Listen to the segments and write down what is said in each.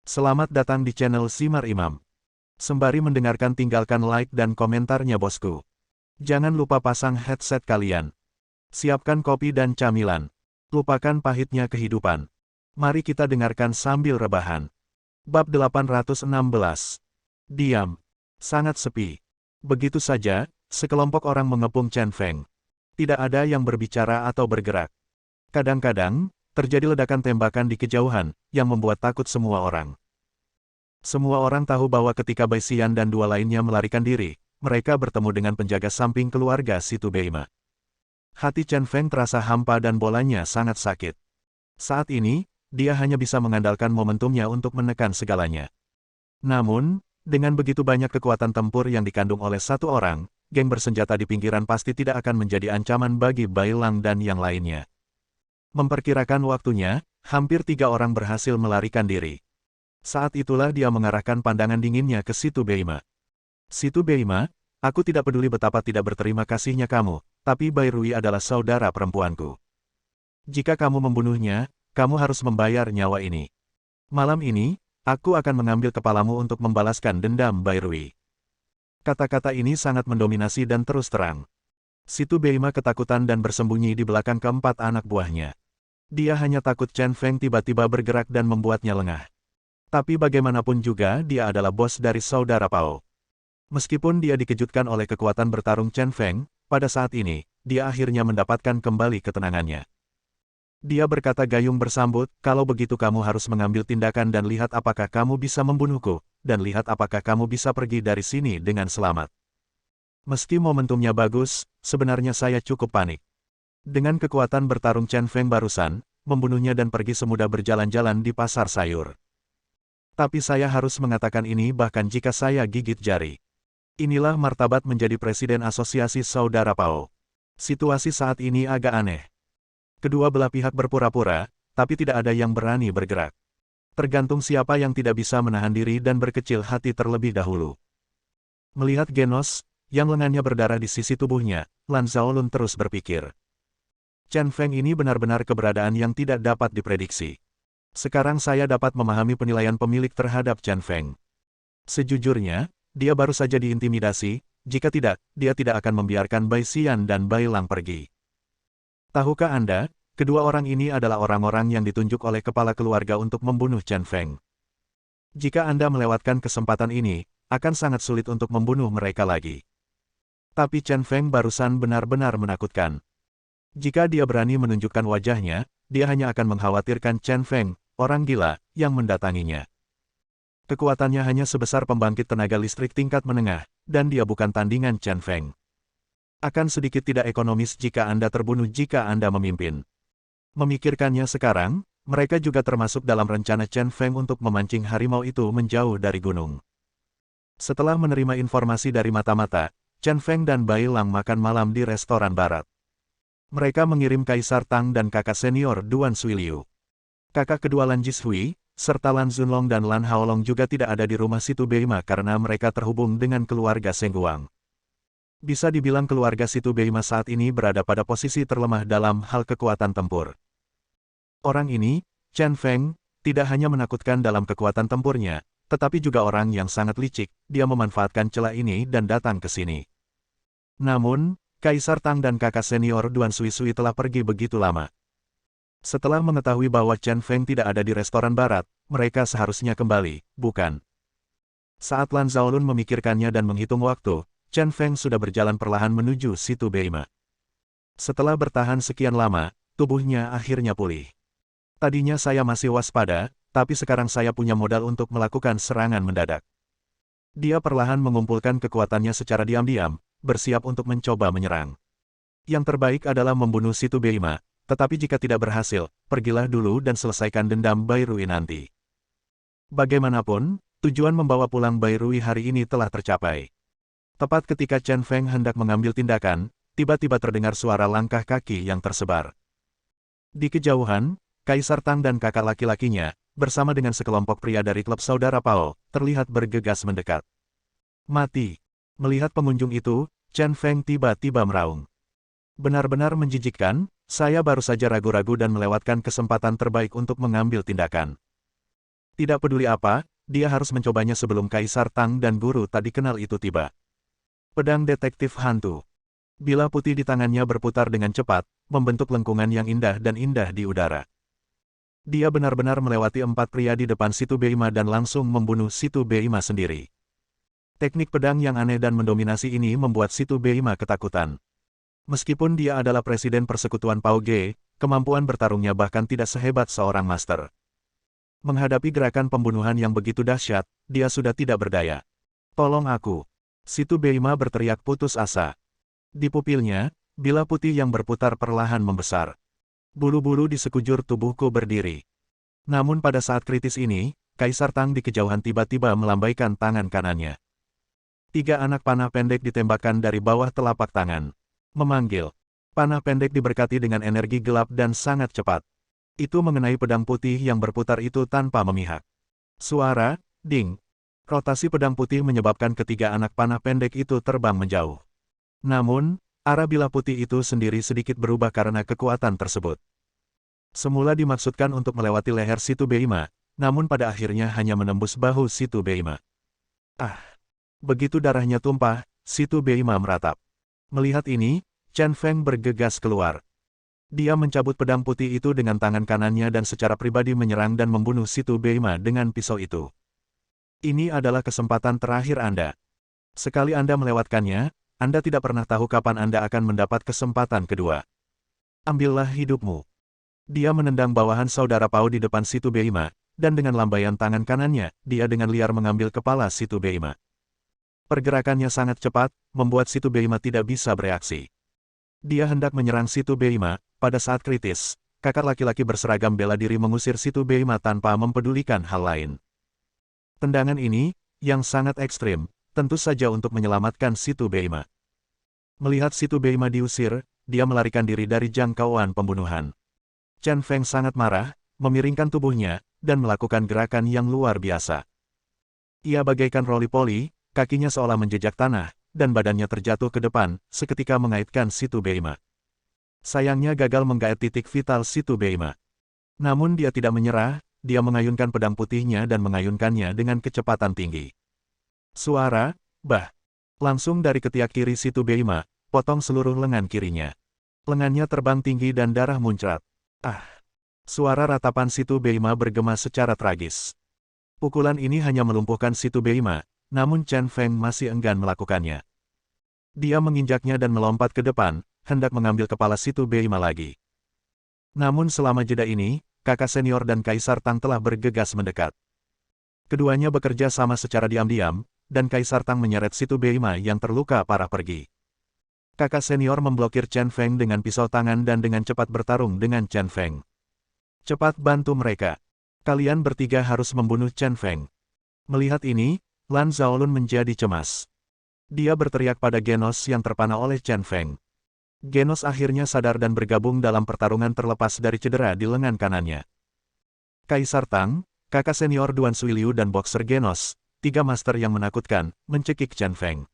Selamat datang di channel Simar Imam. Sembari mendengarkan tinggalkan like dan komentarnya bosku. Jangan lupa pasang headset kalian. Siapkan kopi dan camilan. Lupakan pahitnya kehidupan. Mari kita dengarkan sambil rebahan. Bab 816. Diam. Sangat sepi. Begitu saja, sekelompok orang mengepung Chen Feng. Tidak ada yang berbicara atau bergerak. Kadang-kadang, terjadi ledakan tembakan di kejauhan, yang membuat takut semua orang. Semua orang tahu bahwa ketika Bai Xian dan dua lainnya melarikan diri, mereka bertemu dengan penjaga samping keluarga Situ Beima. Hati Chen Feng terasa hampa dan bolanya sangat sakit. Saat ini, dia hanya bisa mengandalkan momentumnya untuk menekan segalanya. Namun, dengan begitu banyak kekuatan tempur yang dikandung oleh satu orang, geng bersenjata di pinggiran pasti tidak akan menjadi ancaman bagi Bai Lang dan yang lainnya. Memperkirakan waktunya, hampir 3 orang berhasil melarikan diri. Saat itulah dia mengarahkan pandangan dinginnya ke Situ Beima. Situ Beima, aku tidak peduli betapa tidak berterima kasihnya kamu, tapi Bai Rui adalah saudara perempuanku. Jika kamu membunuhnya, kamu harus membayar nyawa ini. Malam ini, aku akan mengambil kepalamu untuk membalaskan dendam Bai Rui. Kata-kata ini sangat mendominasi dan terus terang. Situ Beima ketakutan dan bersembunyi di belakang keempat anak buahnya. Dia hanya takut Chen Feng tiba-tiba bergerak dan membuatnya lengah. Tapi bagaimanapun juga dia adalah bos dari saudara Pao. Meskipun dia dikejutkan oleh kekuatan bertarung Chen Feng, pada saat ini, dia akhirnya mendapatkan kembali ketenangannya. Dia berkata gayung bersambut, kalau begitu kamu harus mengambil tindakan dan lihat apakah kamu bisa membunuhku, dan lihat apakah kamu bisa pergi dari sini dengan selamat. Meski momentumnya bagus, sebenarnya saya cukup panik. Dengan kekuatan bertarung Chen Feng barusan, membunuhnya dan pergi semudah berjalan-jalan di pasar sayur. Tapi saya harus mengatakan ini bahkan jika saya gigit jari. Inilah martabat menjadi presiden asosiasi saudara Pao. Situasi saat ini agak aneh. Kedua belah pihak berpura-pura, tapi tidak ada yang berani bergerak. Tergantung siapa yang tidak bisa menahan diri dan berkecil hati terlebih dahulu. Melihat Genos, yang lengannya berdarah di sisi tubuhnya, Lan Zhaolun terus berpikir. Chen Feng ini benar-benar keberadaan yang tidak dapat diprediksi. Sekarang saya dapat memahami penilaian pemilik terhadap Chen Feng. Sejujurnya, dia baru saja diintimidasi, jika tidak, dia tidak akan membiarkan Bai Xian dan Bai Lang pergi. Tahukah Anda, kedua orang ini adalah orang-orang yang ditunjuk oleh kepala keluarga untuk membunuh Chen Feng. Jika Anda melewatkan kesempatan ini, akan sangat sulit untuk membunuh mereka lagi. Tapi Chen Feng barusan benar-benar menakutkan. Jika dia berani menunjukkan wajahnya, dia hanya akan mengkhawatirkan Chen Feng, orang gila, yang mendatanginya. Kekuatannya hanya sebesar pembangkit tenaga listrik tingkat menengah, dan dia bukan tandingan Chen Feng. Akan sedikit tidak ekonomis jika Anda terbunuh jika Anda memimpin. Memikirkannya sekarang, mereka juga termasuk dalam rencana Chen Feng untuk memancing harimau itu menjauh dari gunung. Setelah menerima informasi dari mata-mata, Chen Feng dan Bai Lang makan malam di restoran barat. Mereka mengirim Kaisar Tang dan kakak senior Duan Suiliu. Kakak kedua Lan Jishui, serta Lan Zunlong dan Lan Haolong juga tidak ada di rumah Situ Beima karena mereka terhubung dengan keluarga Seng Guang. Bisa dibilang keluarga Situ Beima saat ini berada pada posisi terlemah dalam hal kekuatan tempur. Orang ini, Chen Feng, tidak hanya menakutkan dalam kekuatan tempurnya, tetapi juga orang yang sangat licik, dia memanfaatkan celah ini dan datang ke sini. Namun, Kaisar Tang dan kakak senior Duan Suisui telah pergi begitu lama. Setelah mengetahui bahwa Chen Feng tidak ada di restoran barat, mereka seharusnya kembali, bukan? Saat Lan Zhaolun memikirkannya dan menghitung waktu, Chen Feng sudah berjalan perlahan menuju Situ Beima. Setelah bertahan sekian lama, tubuhnya akhirnya pulih. Tadinya saya masih waspada, tapi sekarang saya punya modal untuk melakukan serangan mendadak. Dia perlahan mengumpulkan kekuatannya secara diam-diam, bersiap untuk mencoba menyerang. Yang terbaik adalah membunuh Situ Beima, tetapi jika tidak berhasil, pergilah dulu dan selesaikan dendam Bai Rui nanti. Bagaimanapun, tujuan membawa pulang Bai Rui hari ini telah tercapai. Tepat ketika Chen Feng hendak mengambil tindakan, tiba-tiba terdengar suara langkah kaki yang tersebar. Di kejauhan, Kaisar Tang dan kakak laki-lakinya, bersama dengan sekelompok pria dari klub saudara Pao, terlihat bergegas mendekat. Mati! Melihat pengunjung itu, Chen Feng tiba-tiba meraung. Benar-benar menjijikkan, saya baru saja ragu-ragu dan melewatkan kesempatan terbaik untuk mengambil tindakan. Tidak peduli apa, dia harus mencobanya sebelum Kaisar Tang dan guru tak dikenal itu tiba. Pedang detektif hantu. Bila putih di tangannya berputar dengan cepat, membentuk lengkungan yang indah dan indah di udara. Dia benar-benar melewati 4 pria di depan Situ Beima dan langsung membunuh Situ Beima sendiri. Teknik pedang yang aneh dan mendominasi ini membuat Situ Beima ketakutan. Meskipun dia adalah presiden persekutuan Pao Ge, kemampuan bertarungnya bahkan tidak sehebat seorang master. Menghadapi gerakan pembunuhan yang begitu dahsyat, dia sudah tidak berdaya. Tolong aku. Situ Beima berteriak putus asa. Di pupilnya, bila putih yang berputar perlahan membesar. Bulu-bulu di sekujur tubuhku berdiri. Namun pada saat kritis ini, Kaisar Tang di kejauhan tiba-tiba melambaikan tangan kanannya. 3 anak panah pendek ditembakkan dari bawah telapak tangan. Memanggil. Panah pendek diberkati dengan energi gelap dan sangat cepat. Itu mengenai pedang putih yang berputar itu tanpa memihak. Suara, ding. Rotasi pedang putih menyebabkan ketiga anak panah pendek itu terbang menjauh. Namun, arah bilah putih itu sendiri sedikit berubah karena kekuatan tersebut. Semula dimaksudkan untuk melewati leher Situ Beima, namun pada akhirnya hanya menembus bahu Situ Beima. Ah! Begitu darahnya tumpah, Situ Beima meratap. Melihat ini, Chen Feng bergegas keluar. Dia mencabut pedang putih itu dengan tangan kanannya dan secara pribadi menyerang dan membunuh Situ Beima dengan pisau itu. Ini adalah kesempatan terakhir Anda. Sekali Anda melewatkannya, Anda tidak pernah tahu kapan Anda akan mendapat kesempatan kedua. Ambillah hidupmu. Dia menendang bawahan saudara Pao di depan Situ Beima, dan dengan lambaian tangan kanannya, dia dengan liar mengambil kepala Situ Beima. Pergerakannya sangat cepat, membuat Situ Beima tidak bisa bereaksi. Dia hendak menyerang Situ Beima, pada saat kritis, kakak laki-laki berseragam bela diri mengusir Situ Beima tanpa mempedulikan hal lain. Tendangan ini, yang sangat ekstrim, tentu saja untuk menyelamatkan Situ Beima. Melihat Situ Beima diusir, dia melarikan diri dari jangkauan pembunuhan. Chen Feng sangat marah, memiringkan tubuhnya, dan melakukan gerakan yang luar biasa. Ia bagaikan roli-poli, kakinya seolah menjejak tanah, dan badannya terjatuh ke depan, seketika mengaitkan Situ Beima. Sayangnya gagal menggait titik vital Situ Beima. Namun dia tidak menyerah, dia mengayunkan pedang putihnya dan mengayunkannya dengan kecepatan tinggi. Suara, bah! Langsung dari ketiak kiri Situ Beima, potong seluruh lengan kirinya. Lengannya terbang tinggi dan darah muncrat. Ah! Suara ratapan Situ Beima bergema secara tragis. Pukulan ini hanya melumpuhkan Situ Beima, namun Chen Feng masih enggan melakukannya. Dia menginjaknya dan melompat ke depan, hendak mengambil kepala Situ Beima lagi. Namun selama jeda ini, kakak senior dan Kaisar Tang telah bergegas mendekat. Keduanya bekerja sama secara diam-diam, dan Kaisar Tang menyeret Situ Beima yang terluka parah pergi. Kakak senior memblokir Chen Feng dengan pisau tangan dan dengan cepat bertarung dengan Chen Feng. Cepat bantu mereka. Kalian bertiga harus membunuh Chen Feng. Melihat ini, Lan Zhaolun menjadi cemas. Dia berteriak pada Genos yang terpana oleh Chen Feng. Genos akhirnya sadar dan bergabung dalam pertarungan terlepas dari cedera di lengan kanannya. Kaisar Tang, kakak senior Duan Suiliu dan boxer Genos, 3 master yang menakutkan, mencekik Chen Feng.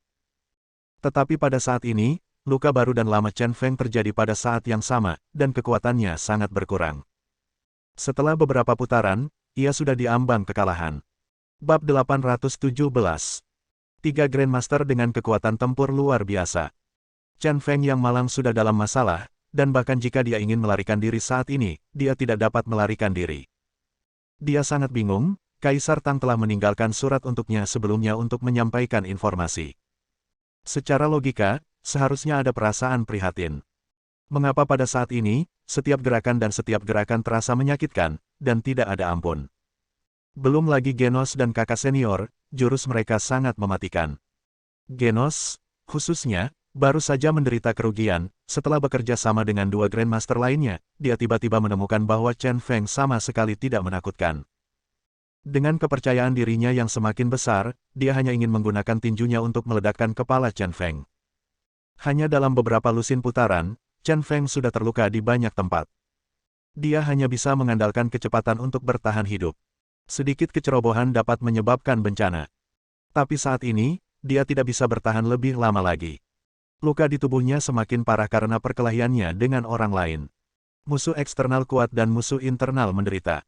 Tetapi pada saat ini, luka baru dan lama Chen Feng terjadi pada saat yang sama, dan kekuatannya sangat berkurang. Setelah beberapa putaran, ia sudah diambang kekalahan. Bab 817. 3 Grandmaster dengan kekuatan tempur luar biasa. Chen Feng yang malang sudah dalam masalah, dan bahkan jika dia ingin melarikan diri saat ini, dia tidak dapat melarikan diri. Dia sangat bingung, Kaisar Tang telah meninggalkan surat untuknya sebelumnya untuk menyampaikan informasi. Secara logika, seharusnya ada perasaan prihatin. Mengapa pada saat ini, setiap gerakan dan setiap gerakan terasa menyakitkan, dan tidak ada ampun. Belum lagi Genos dan kakak senior, jurus mereka sangat mematikan. Genos, khususnya, baru saja menderita kerugian, setelah bekerja sama dengan 2 Grandmaster lainnya, dia tiba-tiba menemukan bahwa Chen Feng sama sekali tidak menakutkan. Dengan kepercayaan dirinya yang semakin besar, dia hanya ingin menggunakan tinjunya untuk meledakkan kepala Chen Feng. Hanya dalam beberapa lusin putaran, Chen Feng sudah terluka di banyak tempat. Dia hanya bisa mengandalkan kecepatan untuk bertahan hidup. Sedikit kecerobohan dapat menyebabkan bencana. Tapi saat ini, dia tidak bisa bertahan lebih lama lagi. Luka di tubuhnya semakin parah karena perkelahiannya dengan orang lain. Musuh eksternal kuat dan musuh internal menderita.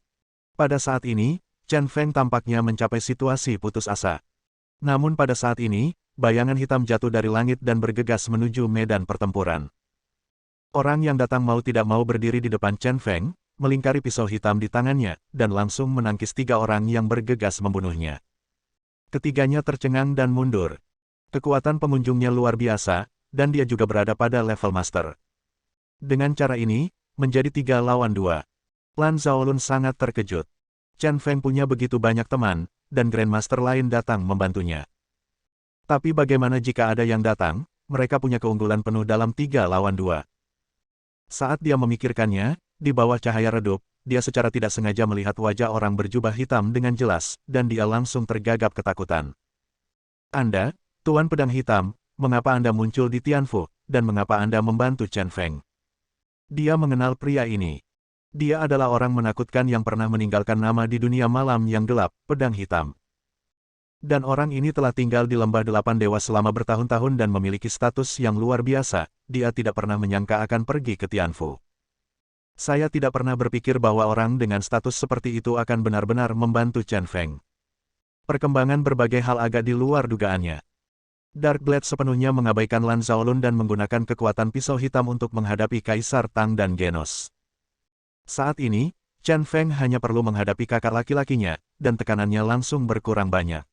Pada saat ini, Chen Feng tampaknya mencapai situasi putus asa. Namun pada saat ini, bayangan hitam jatuh dari langit dan bergegas menuju medan pertempuran. Orang yang datang mau tidak mau berdiri di depan Chen Feng, melingkari pisau hitam di tangannya, dan langsung menangkis 3 orang yang bergegas membunuhnya. Ketiganya tercengang dan mundur. Kekuatan pengunjungnya luar biasa, dan dia juga berada pada level master. Dengan cara ini, menjadi 3 lawan 2. Lan Zhaolun sangat terkejut. Chen Feng punya begitu banyak teman, dan Grandmaster lain datang membantunya. Tapi bagaimana jika ada yang datang, mereka punya keunggulan penuh dalam 3 lawan 2. Saat dia memikirkannya, di bawah cahaya redup, dia secara tidak sengaja melihat wajah orang berjubah hitam dengan jelas, dan dia langsung tergagap ketakutan. Anda, Tuan Pedang Hitam, mengapa Anda muncul di Tianfu, dan mengapa Anda membantu Chen Feng? Dia mengenal pria ini. Dia adalah orang menakutkan yang pernah meninggalkan nama di dunia malam yang gelap, Pedang Hitam. Dan orang ini telah tinggal di Lembah Delapan Dewa selama bertahun-tahun dan memiliki status yang luar biasa, dia tidak pernah menyangka akan pergi ke Tianfu. Saya tidak pernah berpikir bahwa orang dengan status seperti itu akan benar-benar membantu Chen Feng. Perkembangan berbagai hal agak di luar dugaannya. Darkblade sepenuhnya mengabaikan Lan Zhaolun dan menggunakan kekuatan pisau hitam untuk menghadapi Kaisar Tang dan Genos. Saat ini, Chen Feng hanya perlu menghadapi kakak laki-lakinya, dan tekanannya langsung berkurang banyak.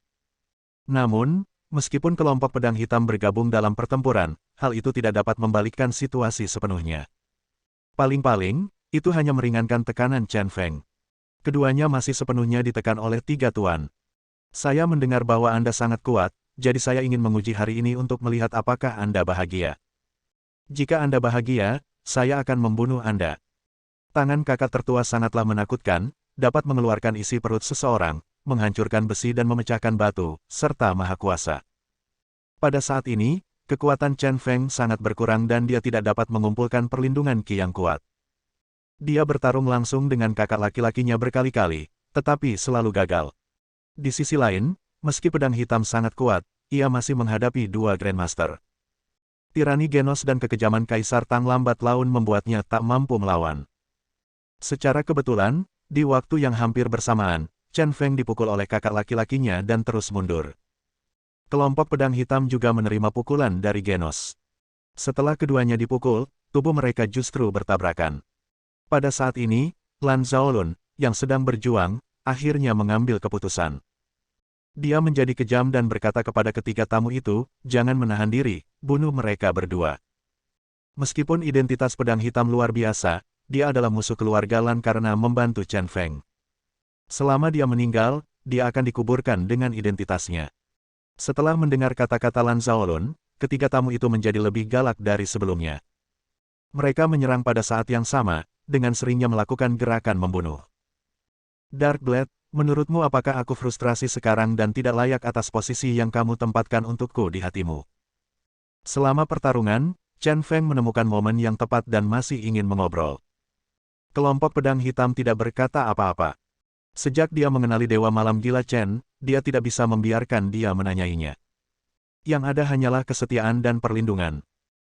Namun, meskipun kelompok pedang hitam bergabung dalam pertempuran, hal itu tidak dapat membalikkan situasi sepenuhnya. Paling-paling, itu hanya meringankan tekanan Chen Feng. Keduanya masih sepenuhnya ditekan oleh 3 tuan. Saya mendengar bahwa Anda sangat kuat, jadi saya ingin menguji hari ini untuk melihat apakah Anda bahagia. Jika Anda bahagia, saya akan membunuh Anda. Tangan kakak tertua sangatlah menakutkan, dapat mengeluarkan isi perut seseorang, menghancurkan besi dan memecahkan batu, serta maha kuasa. Pada saat ini, kekuatan Chen Feng sangat berkurang dan dia tidak dapat mengumpulkan perlindungan Qi yang kuat. Dia bertarung langsung dengan kakak laki-lakinya berkali-kali, tetapi selalu gagal. Di sisi lain, meski pedang hitam sangat kuat, ia masih menghadapi 2 Grandmaster. Tirani Genos dan kekejaman Kaisar Tang lambat laun membuatnya tak mampu melawan. Secara kebetulan, di waktu yang hampir bersamaan, Chen Feng dipukul oleh kakak laki-lakinya dan terus mundur. Kelompok pedang hitam juga menerima pukulan dari Genos. Setelah keduanya dipukul, tubuh mereka justru bertabrakan. Pada saat ini, Lan Zhaolun, yang sedang berjuang, akhirnya mengambil keputusan. Dia menjadi kejam dan berkata kepada ketiga tamu itu, jangan menahan diri, bunuh mereka berdua. Meskipun identitas pedang hitam luar biasa, dia adalah musuh keluarga Lan karena membantu Chen Feng. Selama dia meninggal, dia akan dikuburkan dengan identitasnya. Setelah mendengar kata-kata Lan Zhaolun, ketiga tamu itu menjadi lebih galak dari sebelumnya. Mereka menyerang pada saat yang sama, dengan seringnya melakukan gerakan membunuh. Darkblade, menurutmu apakah aku frustrasi sekarang dan tidak layak atas posisi yang kamu tempatkan untukku di hatimu? Selama pertarungan, Chen Feng menemukan momen yang tepat dan masih ingin mengobrol. Kelompok pedang hitam tidak berkata apa-apa. Sejak dia mengenali Dewa Malam Gila Chen, dia tidak bisa membiarkan dia menanyainya. Yang ada hanyalah kesetiaan dan perlindungan.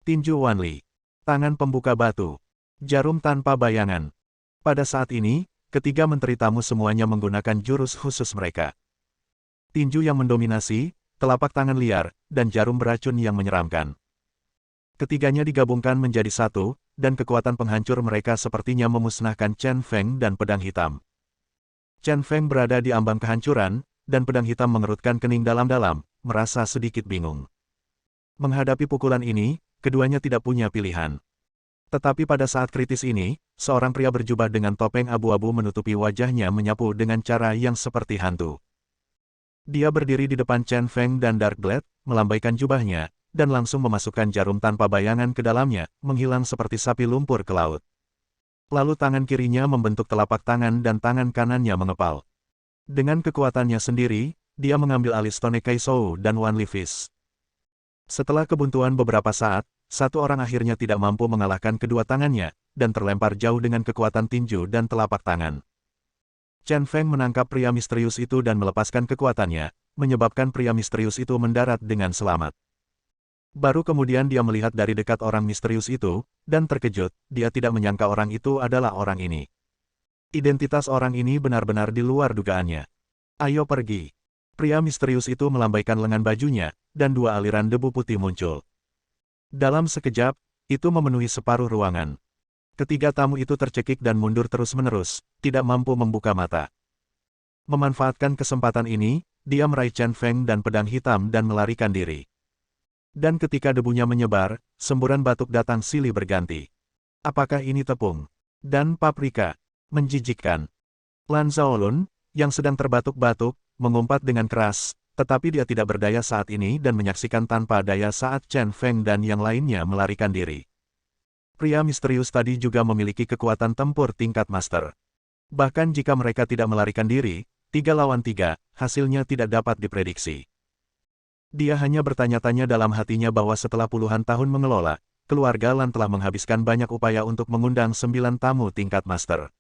Tinju Wanli. Tangan pembuka batu. Jarum tanpa bayangan. Pada saat ini, ketiga menteri tamu semuanya menggunakan jurus khusus mereka. Tinju yang mendominasi, telapak tangan liar, dan jarum beracun yang menyeramkan. Ketiganya digabungkan menjadi satu, dan kekuatan penghancur mereka sepertinya memusnahkan Chen Feng dan pedang hitam. Chen Feng berada di ambang kehancuran, dan pedang hitam mengerutkan kening dalam-dalam, merasa sedikit bingung. Menghadapi pukulan ini, keduanya tidak punya pilihan. Tetapi pada saat kritis ini, seorang pria berjubah dengan topeng abu-abu menutupi wajahnya menyapu dengan cara yang seperti hantu. Dia berdiri di depan Chen Feng dan Darkblade, melambaikan jubahnya, dan langsung memasukkan jarum tanpa bayangan ke dalamnya, menghilang seperti sapi lumpur ke laut. Lalu tangan kirinya membentuk telapak tangan dan tangan kanannya mengepal. Dengan kekuatannya sendiri, dia mengambil alih Stone Kaisou dan Wanli Fist. Setelah kebuntuan beberapa saat, satu orang akhirnya tidak mampu mengalahkan kedua tangannya, dan terlempar jauh dengan kekuatan tinju dan telapak tangan. Chen Feng menangkap pria misterius itu dan melepaskan kekuatannya, menyebabkan pria misterius itu mendarat dengan selamat. Baru kemudian dia melihat dari dekat orang misterius itu, dan terkejut, dia tidak menyangka orang itu adalah orang ini. Identitas orang ini benar-benar di luar dugaannya. Ayo pergi. Pria misterius itu melambaikan lengan bajunya, dan dua aliran debu putih muncul. Dalam sekejap, itu memenuhi separuh ruangan. Ketiga tamu itu tercekik dan mundur terus-menerus, tidak mampu membuka mata. Memanfaatkan kesempatan ini, dia meraih Chen Feng dan pedang hitam dan melarikan diri. Dan ketika debunya menyebar, semburan batuk datang silih berganti. Apakah ini tepung? Dan paprika? Menjijikkan. Lan Zhaolun, yang sedang terbatuk-batuk, mengumpat dengan keras, tetapi dia tidak berdaya saat ini dan menyaksikan tanpa daya saat Chen Feng dan yang lainnya melarikan diri. Pria misterius tadi juga memiliki kekuatan tempur tingkat master. Bahkan jika mereka tidak melarikan diri, 3 lawan 3, hasilnya tidak dapat diprediksi. Dia hanya bertanya-tanya dalam hatinya bahwa setelah puluhan tahun mengelola, keluarga Lan telah menghabiskan banyak upaya untuk mengundang 9 tamu tingkat master.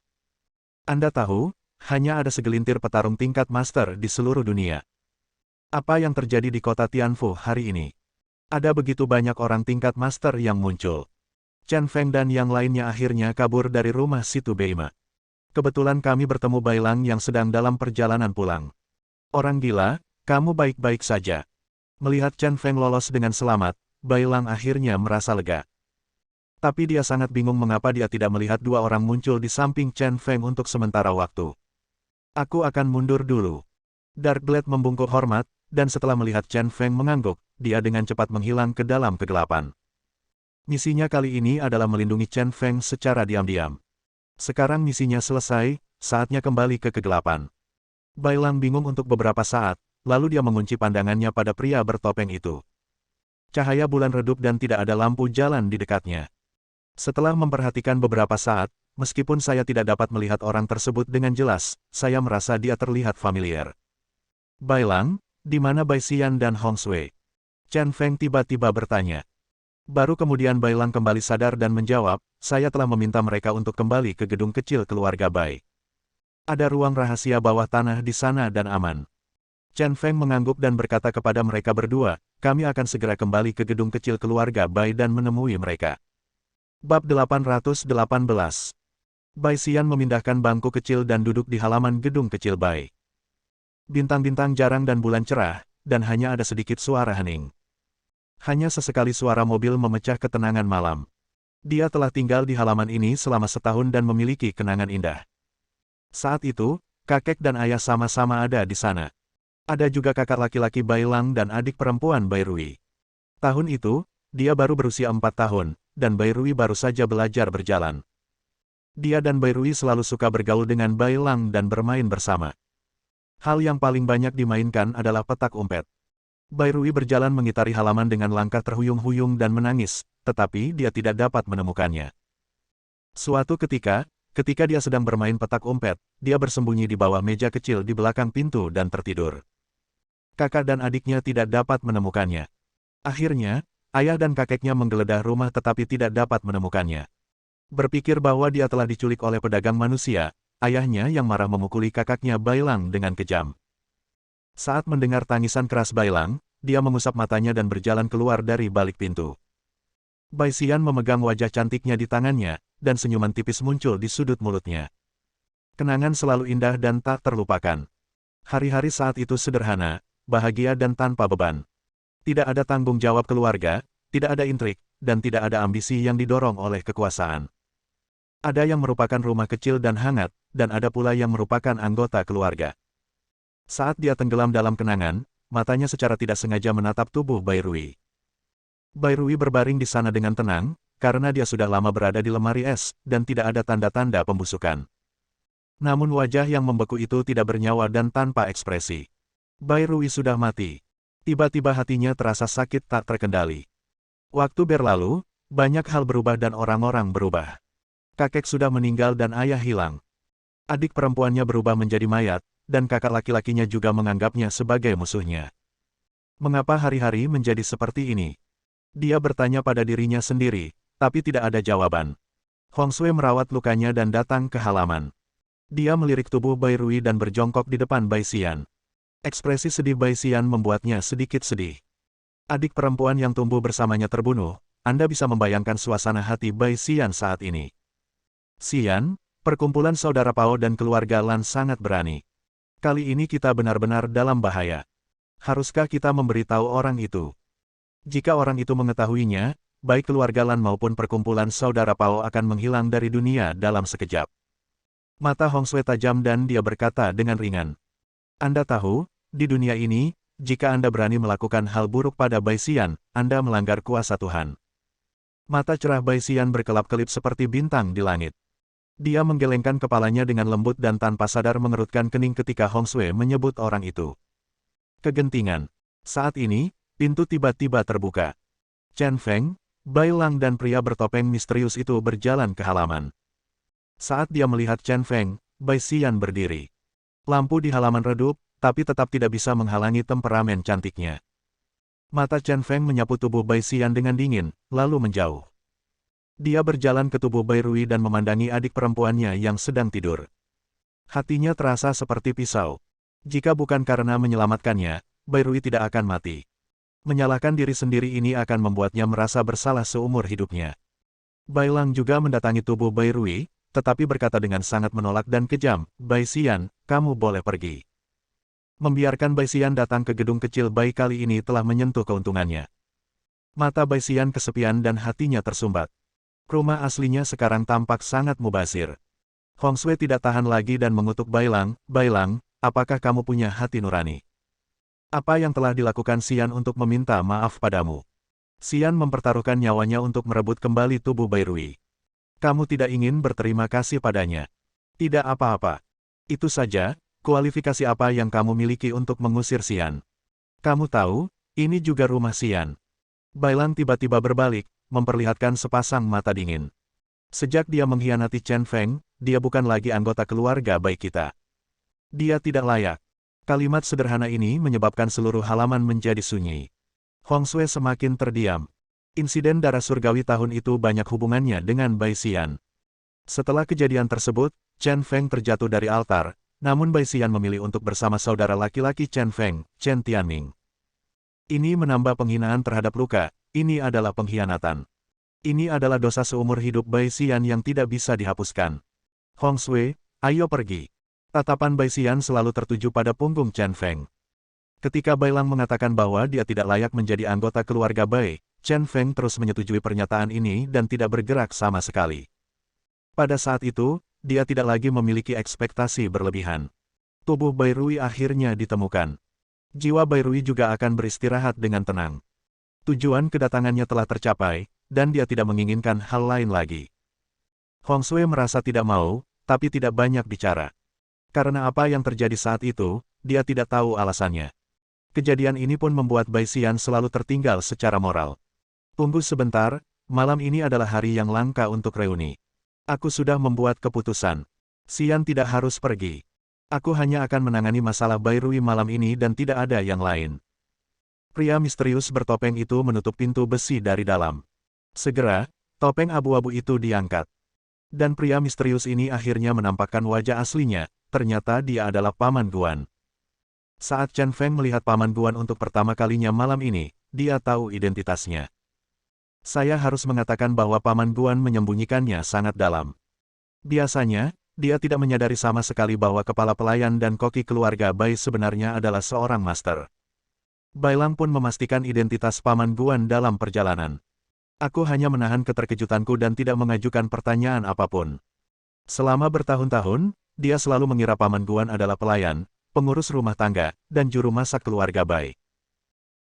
Anda tahu, hanya ada segelintir petarung tingkat master di seluruh dunia. Apa yang terjadi di kota Tianfu hari ini? Ada begitu banyak orang tingkat master yang muncul. Chen Feng dan yang lainnya akhirnya kabur dari rumah Situ Beima. Kebetulan kami bertemu Bailang yang sedang dalam perjalanan pulang. Orang gila, kamu baik-baik saja. Melihat Chen Feng lolos dengan selamat, Bailang akhirnya merasa lega. Tapi dia sangat bingung mengapa dia tidak melihat dua orang muncul di samping Chen Feng untuk sementara waktu. Aku akan mundur dulu. Darkblade membungkuk hormat, dan setelah melihat Chen Feng mengangguk, dia dengan cepat menghilang ke dalam kegelapan. Misinya kali ini adalah melindungi Chen Feng secara diam-diam. Sekarang misinya selesai, saatnya kembali ke kegelapan. Bailang bingung untuk beberapa saat, lalu dia mengunci pandangannya pada pria bertopeng itu. Cahaya bulan redup dan tidak ada lampu jalan di dekatnya. Setelah memperhatikan beberapa saat, meskipun saya tidak dapat melihat orang tersebut dengan jelas, saya merasa dia terlihat familiar. Bailang, di mana Bai Xian dan Hong Sui? Chen Feng tiba-tiba bertanya. Baru kemudian Bailang kembali sadar dan menjawab, saya telah meminta mereka untuk kembali ke gedung kecil keluarga Bai. Ada ruang rahasia bawah tanah di sana dan aman. Chen Feng mengangguk dan berkata kepada mereka berdua, kami akan segera kembali ke gedung kecil keluarga Bai dan menemui mereka. Bab 818. Bai Xian memindahkan bangku kecil dan duduk di halaman gedung kecil Bai. Bintang-bintang jarang dan bulan cerah, dan hanya ada sedikit suara hening. Hanya sesekali suara mobil memecah ketenangan malam. Dia telah tinggal di halaman ini selama setahun dan memiliki kenangan indah. Saat itu, kakek dan ayah sama-sama ada di sana. Ada juga kakak laki-laki Bailang dan adik perempuan Bai Rui. Tahun itu, dia baru berusia 4 tahun, dan Bai Rui baru saja belajar berjalan. Dia dan Bai Rui selalu suka bergaul dengan Bailang dan bermain bersama. Hal yang paling banyak dimainkan adalah petak umpet. Bai Rui berjalan mengitari halaman dengan langkah terhuyung-huyung dan menangis, tetapi dia tidak dapat menemukannya. Suatu ketika dia sedang bermain petak umpet, dia bersembunyi di bawah meja kecil di belakang pintu dan tertidur. Kakak dan adiknya tidak dapat menemukannya. Akhirnya, ayah dan kakeknya menggeledah rumah tetapi tidak dapat menemukannya. Berpikir bahwa dia telah diculik oleh pedagang manusia, ayahnya yang marah memukuli kakaknya Bailang dengan kejam. Saat mendengar tangisan keras Bailang, dia mengusap matanya dan berjalan keluar dari balik pintu. Bai Xian memegang wajah cantiknya di tangannya, dan senyuman tipis muncul di sudut mulutnya. Kenangan selalu indah dan tak terlupakan. Hari-hari saat itu sederhana, bahagia dan tanpa beban. Tidak ada tanggung jawab keluarga, tidak ada intrik, dan tidak ada ambisi yang didorong oleh kekuasaan. Ada yang merupakan rumah kecil dan hangat, dan ada pula yang merupakan anggota keluarga. Saat dia tenggelam dalam kenangan, matanya secara tidak sengaja menatap tubuh Bai Rui. Bai Rui berbaring di sana dengan tenang, karena dia sudah lama berada di lemari es, dan tidak ada tanda-tanda pembusukan. Namun wajah yang membeku itu tidak bernyawa dan tanpa ekspresi. Bai Rui sudah mati. Tiba-tiba hatinya terasa sakit tak terkendali. Waktu berlalu, banyak hal berubah dan orang-orang berubah. Kakek sudah meninggal dan ayah hilang. Adik perempuannya berubah menjadi mayat, dan kakak laki-lakinya juga menganggapnya sebagai musuhnya. Mengapa hari-hari menjadi seperti ini? Dia bertanya pada dirinya sendiri, tapi tidak ada jawaban. Hong Sui merawat lukanya dan datang ke halaman. Dia melirik tubuh Bai Rui dan berjongkok di depan Bai Xian. Ekspresi sedih Bai Xian membuatnya sedikit sedih. Adik perempuan yang tumbuh bersamanya terbunuh, Anda bisa membayangkan suasana hati Bai Xian saat ini. Xian, perkumpulan saudara Pao dan keluarga Lan sangat berani. Kali ini kita benar-benar dalam bahaya. Haruskah kita memberitahu orang itu? Jika orang itu mengetahuinya, baik keluarga Lan maupun perkumpulan saudara Pao akan menghilang dari dunia dalam sekejap. Mata Hong Sui tajam dan dia berkata dengan ringan. Anda tahu, di dunia ini, jika Anda berani melakukan hal buruk pada Bai Xian, Anda melanggar kuasa Tuhan. Mata cerah Bai Xian berkelap-kelip seperti bintang di langit. Dia menggelengkan kepalanya dengan lembut dan tanpa sadar mengerutkan kening ketika Hong Sui menyebut orang itu. Kegentingan. Saat ini, pintu tiba-tiba terbuka. Chen Feng, Bai Lang dan pria bertopeng misterius itu berjalan ke halaman. Saat dia melihat Chen Feng, Bai Xian berdiri. Lampu di halaman redup, tapi tetap tidak bisa menghalangi temperamen cantiknya. Mata Chen Feng menyapu tubuh Bai Xian dengan dingin, lalu menjauh. Dia berjalan ke tubuh Bai Rui dan memandangi adik perempuannya yang sedang tidur. Hatinya terasa seperti pisau. Jika bukan karena menyelamatkannya, Bai Rui tidak akan mati. Menyalahkan diri sendiri ini akan membuatnya merasa bersalah seumur hidupnya. Bai Lang juga mendatangi tubuh Bai Rui, tetapi berkata dengan sangat menolak dan kejam, Bai Xian, kamu boleh pergi. Membiarkan Bai Xian datang ke gedung kecil Bai kali ini telah menyentuh keuntungannya. Mata Bai Xian kesepian dan hatinya tersumbat. Rumah aslinya sekarang tampak sangat mubazir. Hong Sui tidak tahan lagi dan mengutuk Bai Lang, apakah kamu punya hati nurani? Apa yang telah dilakukan Xian untuk meminta maaf padamu? Xian mempertaruhkan nyawanya untuk merebut kembali tubuh Bai Rui. Kamu tidak ingin berterima kasih padanya? Tidak apa-apa. Itu saja, kualifikasi apa yang kamu miliki untuk mengusir Xian? Kamu tahu, ini juga rumah Xian. Bai Lang tiba-tiba berbalik, memperlihatkan sepasang mata dingin. Sejak dia mengkhianati Chen Feng, dia bukan lagi anggota keluarga baik kita. Dia tidak layak. Kalimat sederhana ini menyebabkan seluruh halaman menjadi sunyi. Hong Sui semakin terdiam. Insiden darah surgawi tahun itu banyak hubungannya dengan Bai Xian. Setelah kejadian tersebut, Chen Feng terjatuh dari altar, namun Bai Xian memilih untuk bersama saudara laki-laki Chen Feng, Chen Tianming. Ini menambah penghinaan terhadap luka. Ini adalah pengkhianatan. Ini adalah dosa seumur hidup Bai Xian yang tidak bisa dihapuskan. Hong Sui, ayo pergi. Tatapan Bai Xian selalu tertuju pada punggung Chen Feng. Ketika Bai Lang mengatakan bahwa dia tidak layak menjadi anggota keluarga Bai, Chen Feng terus menyetujui pernyataan ini dan tidak bergerak sama sekali. Pada saat itu, dia tidak lagi memiliki ekspektasi berlebihan. Tubuh Bai Rui akhirnya ditemukan. Jiwa Bai Rui juga akan beristirahat dengan tenang. Tujuan kedatangannya telah tercapai, dan dia tidak menginginkan hal lain lagi. Hong Sui merasa tidak mau, tapi tidak banyak bicara. Karena apa yang terjadi saat itu, dia tidak tahu alasannya. Kejadian ini pun membuat Bai Xian selalu tertinggal secara moral. Tunggu sebentar, malam ini adalah hari yang langka untuk reuni. Aku sudah membuat keputusan. Xian tidak harus pergi. Aku hanya akan menangani masalah Bai Rui malam ini dan tidak ada yang lain. Pria misterius bertopeng itu menutup pintu besi dari dalam. Segera, topeng abu-abu itu diangkat. Dan pria misterius ini akhirnya menampakkan wajah aslinya, ternyata dia adalah Paman Guan. Saat Chen Feng melihat Paman Guan untuk pertama kalinya malam ini, dia tahu identitasnya. Saya harus mengatakan bahwa Paman Guan menyembunyikannya sangat dalam. Biasanya, dia tidak menyadari sama sekali bahwa kepala pelayan dan koki keluarga Bai sebenarnya adalah seorang master. Bai Lang pun memastikan identitas Paman Guan dalam perjalanan. Aku hanya menahan keterkejutanku dan tidak mengajukan pertanyaan apapun. Selama bertahun-tahun, dia selalu mengira Paman Guan adalah pelayan, pengurus rumah tangga, dan juru masak keluarga Bai.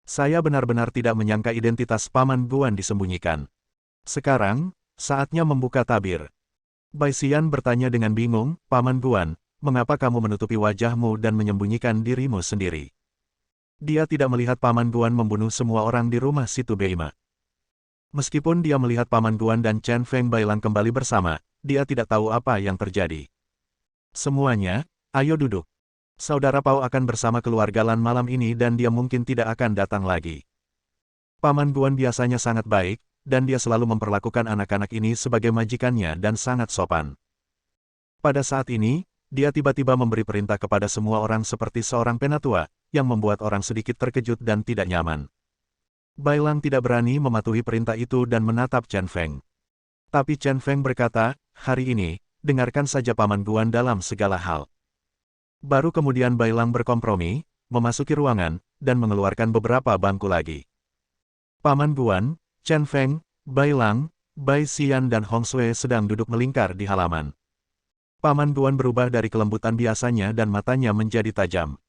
Saya benar-benar tidak menyangka identitas Paman Guan disembunyikan. Sekarang, saatnya membuka tabir. Bai Xian bertanya dengan bingung, Paman Guan, mengapa kamu menutupi wajahmu dan menyembunyikan dirimu sendiri? Dia tidak melihat Paman Guan membunuh semua orang di rumah Situ Beima. Meskipun dia melihat Paman Guan dan Chen Feng Bai Lang kembali bersama, dia tidak tahu apa yang terjadi. Semuanya, ayo duduk. Saudara Pao akan bersama keluarga Lan malam ini dan dia mungkin tidak akan datang lagi. Paman Guan biasanya sangat baik, dan dia selalu memperlakukan anak-anak ini sebagai majikannya dan sangat sopan. Pada saat ini, dia tiba-tiba memberi perintah kepada semua orang seperti seorang penatua, yang membuat orang sedikit terkejut dan tidak nyaman. Bai Lang tidak berani mematuhi perintah itu dan menatap Chen Feng. Tapi Chen Feng berkata, hari ini, dengarkan saja Paman Guan dalam segala hal. Baru kemudian Bai Lang berkompromi, memasuki ruangan, dan mengeluarkan beberapa bangku lagi. Paman Guan, Chen Feng, Bai Lang, Bai Xian dan Hong Sui sedang duduk melingkar di halaman. Paman Guan berubah dari kelembutan biasanya dan matanya menjadi tajam.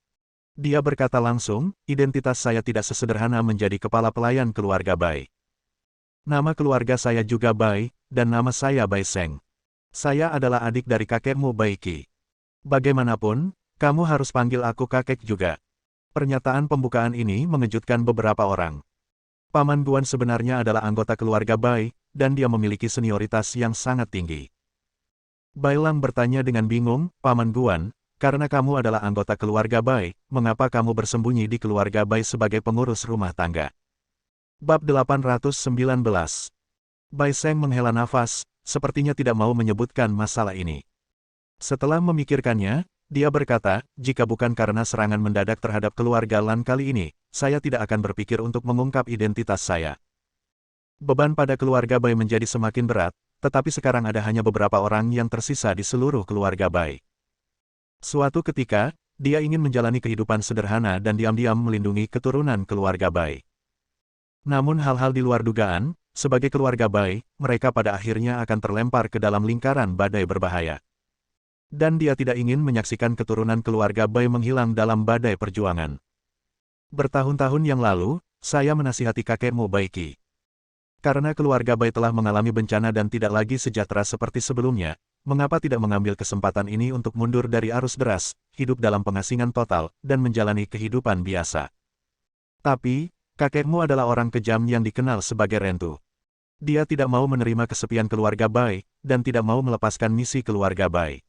Dia berkata langsung, identitas saya tidak sesederhana menjadi kepala pelayan keluarga Bai. Nama keluarga saya juga Bai, dan nama saya Bai Seng. Saya adalah adik dari kakekmu Bai Qi. Bagaimanapun, kamu harus panggil aku kakek juga. Pernyataan pembukaan ini mengejutkan beberapa orang. Paman Guan sebenarnya adalah anggota keluarga Bai, dan dia memiliki senioritas yang sangat tinggi. Bai Lang bertanya dengan bingung, Paman Guan, karena kamu adalah anggota keluarga Bai, mengapa kamu bersembunyi di keluarga Bai sebagai pengurus rumah tangga? Bab 819. Bai Seng menghela nafas, sepertinya tidak mau menyebutkan masalah ini. Setelah memikirkannya, dia berkata, jika bukan karena serangan mendadak terhadap keluarga Lan kali ini, saya tidak akan berpikir untuk mengungkap identitas saya. Beban pada keluarga Bai menjadi semakin berat, tetapi sekarang ada hanya beberapa orang yang tersisa di seluruh keluarga Bai. Suatu ketika, dia ingin menjalani kehidupan sederhana dan diam-diam melindungi keturunan keluarga Bai. Namun hal-hal di luar dugaan, sebagai keluarga Bai, mereka pada akhirnya akan terlempar ke dalam lingkaran badai berbahaya. Dan dia tidak ingin menyaksikan keturunan keluarga Bai menghilang dalam badai perjuangan. Bertahun-tahun yang lalu, saya menasihati kakekmu Bai Qi. Karena keluarga Bai telah mengalami bencana dan tidak lagi sejahtera seperti sebelumnya, mengapa tidak mengambil kesempatan ini untuk mundur dari arus deras, hidup dalam pengasingan total, dan menjalani kehidupan biasa. Tapi, kakekmu adalah orang kejam yang dikenal sebagai Rentu. Dia tidak mau menerima kesepian keluarga Bai, dan tidak mau melepaskan misi keluarga Bai.